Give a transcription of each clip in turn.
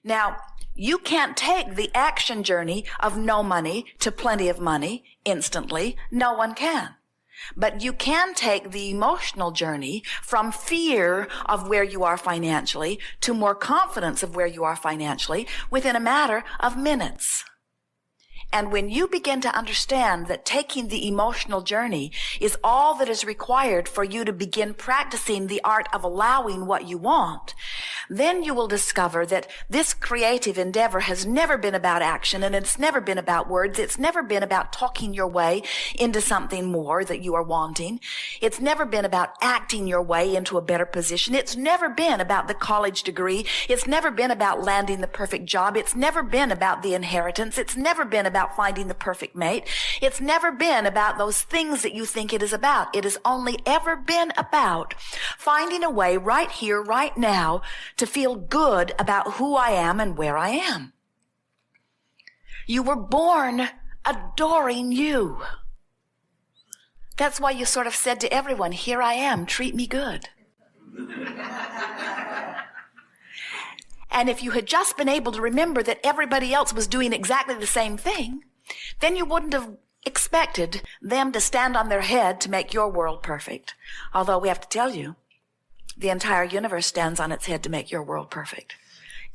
Now, you can't take the action journey of no money to plenty of money instantly. No one can. But you can take the emotional journey from fear of where you are financially to more confidence of where you are financially within a matter of minutes. And when you begin to understand that taking the emotional journey is all that is required for you to begin practicing the art of allowing what you want, then you will discover that this creative endeavor has never been about action, and it's never been about words. It's never been about talking your way into something more that you are wanting. It's never been about acting your way into a better position. It's never been about the college degree. It's never been about landing the perfect job. It's never been about the inheritance. It's never been about finding the perfect mate. It's never been about those things that you think it is about. It has only ever been about finding a way right here, right now, to feel good about who I am and where I am. You were born adoring you. That's why you sort of said to everyone, here I am, treat me good. And if you had just been able to remember that everybody else was doing exactly the same thing, then you wouldn't have expected them to stand on their head to make your world perfect. Although we have to tell you, the entire universe stands on its head to make your world perfect.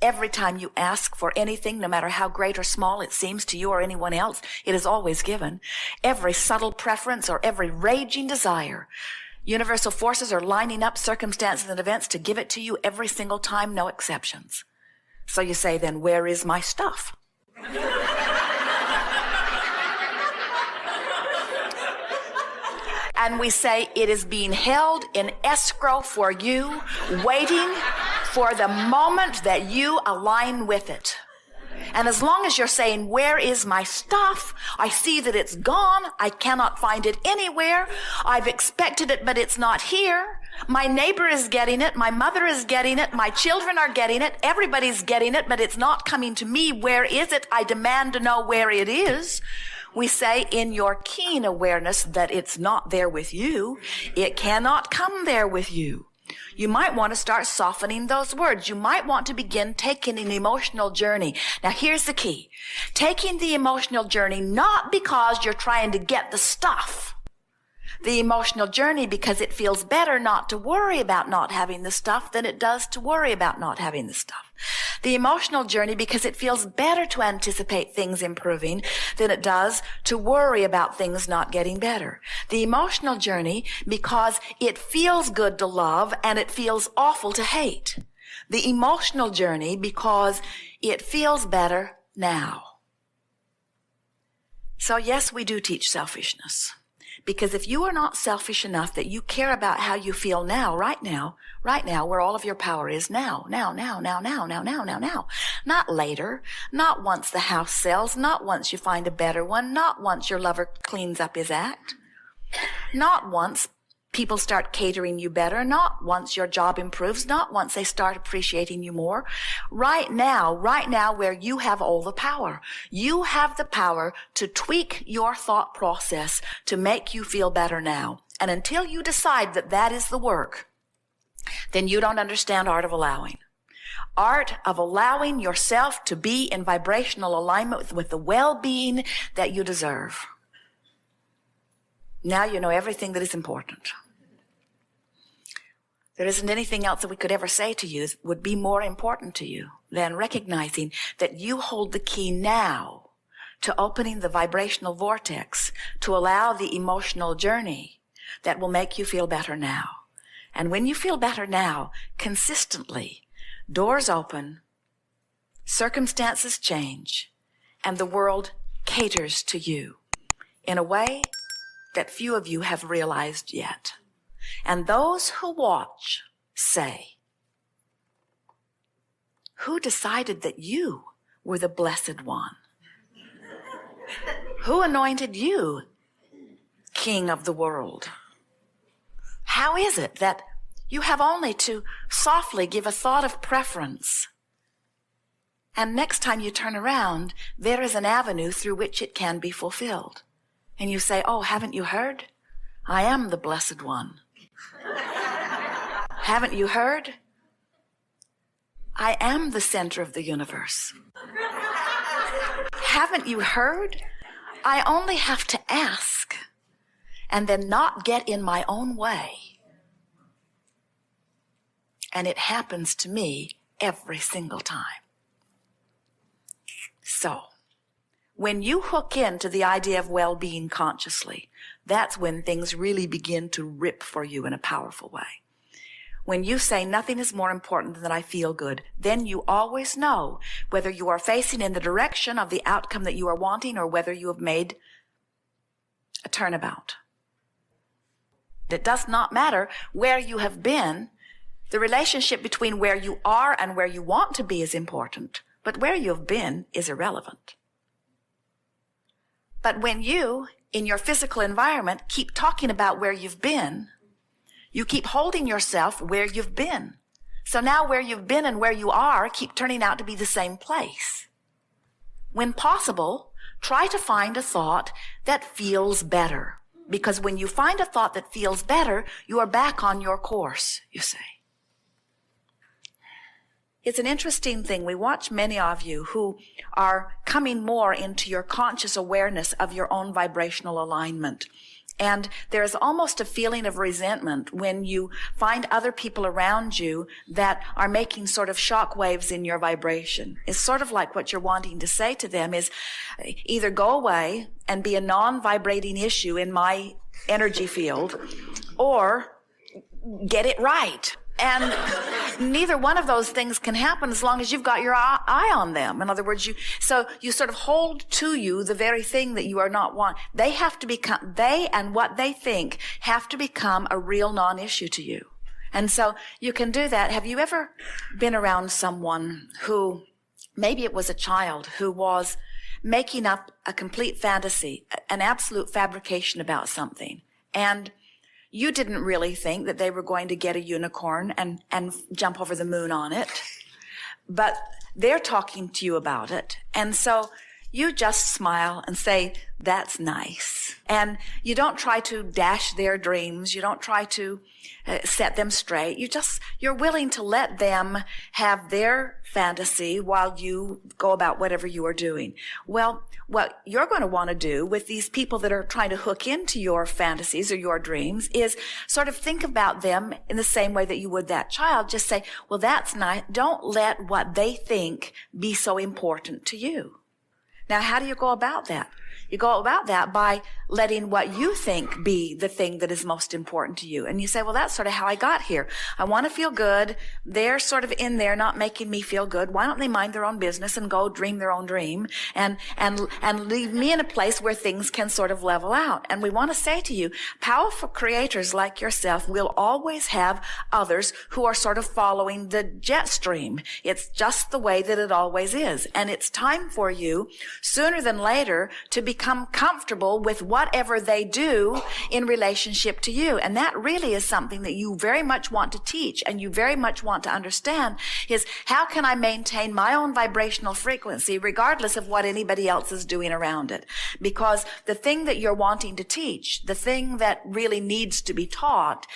Every time you ask for anything, no matter how great or small it seems to you or anyone else, it is always given. Every subtle preference or every raging desire, universal forces are lining up circumstances and events to give it to you every single time, no exceptions. So you say, then where is my stuff? And we say it is being held in escrow for you, waiting for the moment that you align with it. And as long as you're saying, where is my stuff? I see that it's gone. I cannot find it anywhere. I've expected it, but it's not here. My neighbor is getting it. My mother is getting it. My children are getting it. Everybody's getting it, but it's not coming to me. Where is it? I demand to know where it is. We say in your keen awareness that it's not there with you, it cannot come there with you. You might want to start softening those words. You might want to begin taking an emotional journey. Now, here's the key. Taking the emotional journey not because you're trying to get the stuff. The emotional journey because it feels better not to worry about not having the stuff than it does to worry about not having the stuff. The emotional journey because it feels better to anticipate things improving than it does to worry about things not getting better. The emotional journey because it feels good to love and it feels awful to hate. The emotional journey because it feels better now. So yes, we do teach selfishness. Because if you are not selfish enough that you care about how you feel now, right now, where all of your power is now. Not later, not once the house sells, not once you find a better one, not once your lover cleans up his act, not once people start catering you better, not once your job improves, not once they start appreciating you more. Right now where you have all the power. You have the power to tweak your thought process to make you feel better now. And until you decide that that is the work, then you don't understand art of allowing. Art of allowing yourself to be in vibrational alignment with the well-being that you deserve. Now you know everything that is important. There isn't anything else that we could ever say to you that would be more important to you than recognizing that you hold the key now to opening the vibrational vortex to allow the emotional journey that will make you feel better now. And when you feel better now, consistently, doors open, circumstances change, and the world caters to you in a way that few of you have realized yet. And those who watch say, who decided that you were the blessed one? Who anointed you king of the world? How is it that you have only to softly give a thought of preference, and next time you turn around, there is an avenue through which it can be fulfilled? And you say, oh, haven't you heard? I am the blessed one. Haven't you heard? I am the center of the universe. Haven't you heard? I only have to ask and then not get in my own way. And it happens to me every single time. So, when you hook into the idea of well-being consciously, that's when things really begin to rip for you in a powerful way. When you say nothing is more important than that I feel good, then you always know whether you are facing in the direction of the outcome that you are wanting or whether you have made a turnabout. It does not matter where you have been. The relationship between where you are and where you want to be is important, but where you have been is irrelevant. But when you, in your physical environment, keep talking about where you've been, you keep holding yourself where you've been. So now where you've been and where you are keep turning out to be the same place. When possible, try to find a thought that feels better. Because when you find a thought that feels better, you are back on your course, you say. It's an interesting thing. We watch many of you who are coming more into your conscious awareness of your own vibrational alignment. And there's almost a feeling of resentment when you find other people around you that are making sort of shock waves in your vibration. It's sort of like what you're wanting to say to them is either go away and be a non-vibrating issue in my energy field or get it right. And neither one of those things can happen as long as you've got your eye on them. In other words, you sort of hold to you the very thing that you are not want. They and what they think have to become a real non-issue to you. And so you can do that. Have you ever been around someone who, maybe it was a child, who was making up a complete fantasy, an absolute fabrication about something, and you didn't really think that they were going to get a unicorn and jump over the moon on it, but they're talking to you about it. And so you just smile and say, that's nice. And you don't try to dash their dreams. You don't try to set them straight. You're willing to let them have their fantasy while you go about whatever you are doing. Well, what you're going to want to do with these people that are trying to hook into your fantasies or your dreams is sort of think about them in the same way that you would that child. Just say, well, that's nice. Don't let what they think be so important to you. Now, how do you go about that? You go about that by letting what you think be the thing that is most important to you. And you say, well, that's sort of how I got here. I want to feel good. They're sort of in there not making me feel good. Why don't they mind their own business and go dream their own dream and leave me in a place where things can sort of level out? And we want to say to you, powerful creators like yourself will always have others who are sort of following the jet stream. It's just the way that it always is. And it's time for you, sooner than later, to become comfortable with whatever they do in relationship to you. And that really is something that you very much want to teach and you very much want to understand is how can I maintain my own vibrational frequency regardless of what anybody else is doing around it? Because the thing that you're wanting to teach, the thing that really needs to be taught,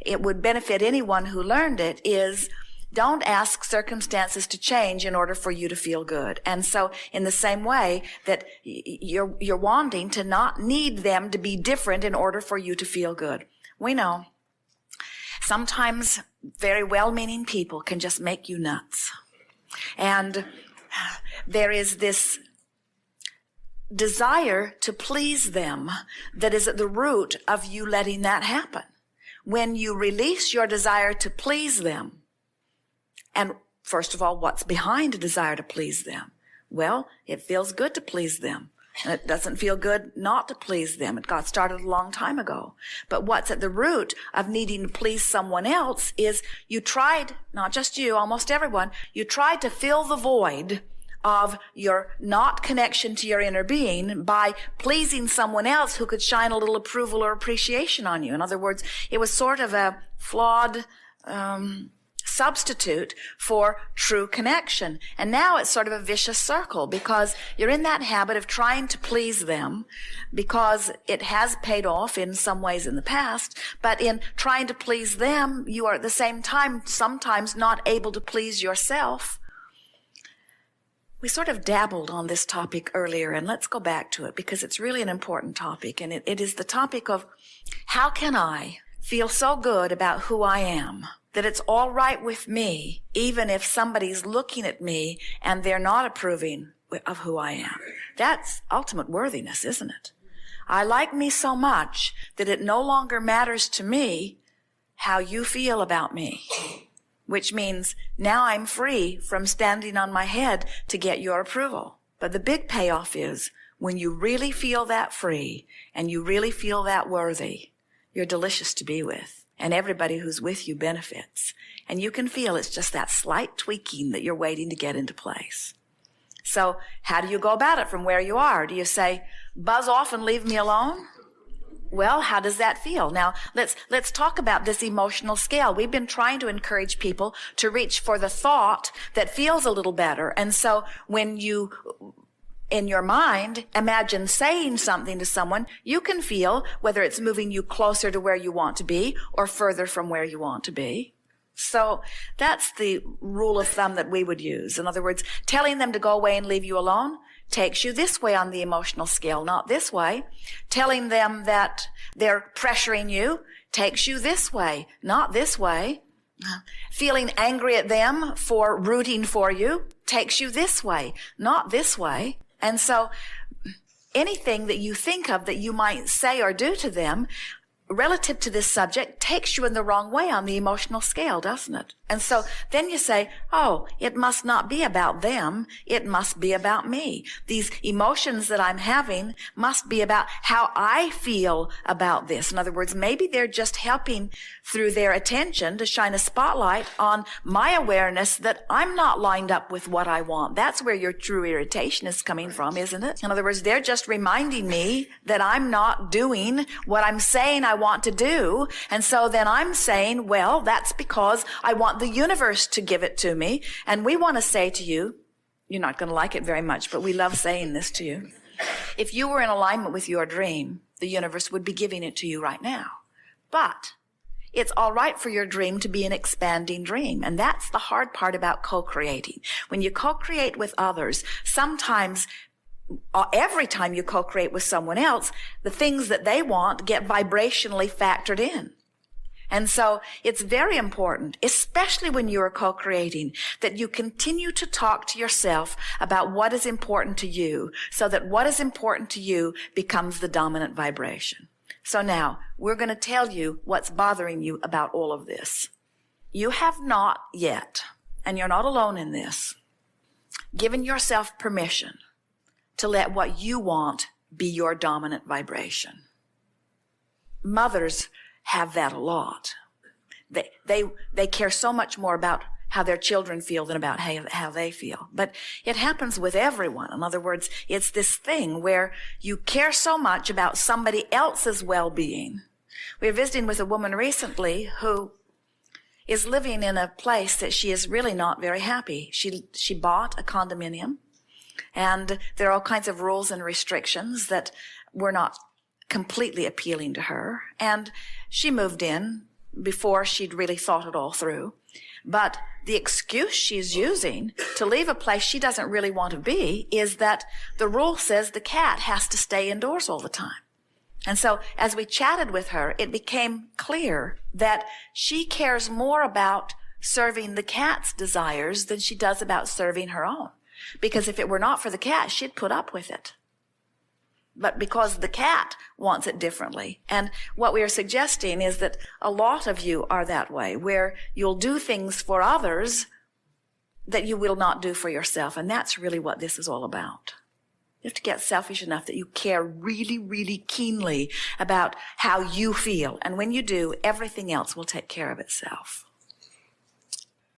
it would benefit anyone who learned it, is don't ask circumstances to change in order for you to feel good. And so in the same way that you're wanting to not need them to be different in order for you to feel good. We know sometimes very well-meaning people can just make you nuts. And there is this desire to please them that is at the root of you letting that happen. When you release your desire to please them, and first of all, what's behind a desire to please them? Well, it feels good to please them. And it doesn't feel good not to please them. It got started a long time ago. But what's at the root of needing to please someone else is you tried, not just you, almost everyone, you tried to fill the void of your not connection to your inner being by pleasing someone else who could shine a little approval or appreciation on you. In other words, it was sort of a flawed substitute for true connection. And now it's sort of a vicious circle because you're in that habit of trying to please them because it has paid off in some ways in the past, but in trying to please them, you are at the same time sometimes not able to please yourself. We sort of dabbled on this topic earlier, and let's go back to it because it's really an important topic, and it is the topic of how can I feel so good about who I am that it's all right with me, even if somebody's looking at me and they're not approving of who I am. That's ultimate worthiness, isn't it? I like me so much that it no longer matters to me how you feel about me, which means now I'm free from standing on my head to get your approval. But the big payoff is when you really feel that free and you really feel that worthy, you're delicious to be with. And everybody who's with you benefits. And you can feel it's just that slight tweaking that you're waiting to get into place. So how do you go about it from where you are? Do you say, buzz off and leave me alone? Well, how does that feel? Now, let's talk about this emotional scale. We've been trying to encourage people to reach for the thought that feels a little better. And so when you, in your mind, imagine saying something to someone, you can feel whether it's moving you closer to where you want to be or further from where you want to be. So that's the rule of thumb that we would use. In other words, telling them to go away and leave you alone takes you this way on the emotional scale, not this way. Telling them that they're pressuring you takes you this way, not this way. Feeling angry at them for rooting for you takes you this way, not this way. And so anything that you think of that you might say or do to them relative to this subject takes you in the wrong way on the emotional scale, doesn't it? And so then you say, oh, it must not be about them. It must be about me. These emotions that I'm having must be about how I feel about this. In other words, maybe they're just helping through their attention to shine a spotlight on my awareness that I'm not lined up with what I want. That's where your true irritation is coming from, isn't it? In other words, they're just reminding me that I'm not doing what I'm saying I want to do. And so then I'm saying, well, that's because I want the universe to give it to me. And we want to say to you, you're not going to like it very much, but we love saying this to you. If you were in alignment with your dream, the universe would be giving it to you right now. But it's all right for your dream to be an expanding dream. And that's the hard part about co-creating. When you co-create with others, sometimes every time you co-create with someone else, the things that they want get vibrationally factored in. And so it's very important, especially when you are co-creating, that you continue to talk to yourself about what is important to you so that what is important to you becomes the dominant vibration. So now we're going to tell you what's bothering you about all of this. You have not yet, and you're not alone in this, given yourself permission to let what you want be your dominant vibration. Mothers have that a lot. They care so much more about how their children feel than about how they feel. But it happens with everyone. In other words, it's this thing where you care so much about somebody else's well-being. We were visiting with a woman recently who is living in a place that she is really not very happy. She bought a condominium, and there are all kinds of rules and restrictions that were not completely appealing to her. And she moved in before she'd really thought it all through. But the excuse she's using to leave a place she doesn't really want to be is that the rule says the cat has to stay indoors all the time. And so as we chatted with her, it became clear that she cares more about serving the cat's desires than she does about serving her own. Because if it were not for the cat, she'd put up with it. But because the cat wants it differently. And what we are suggesting is that a lot of you are that way, where you'll do things for others that you will not do for yourself. And that's really what this is all about. You have to get selfish enough that you care really, really keenly about how you feel. And when you do, everything else will take care of itself.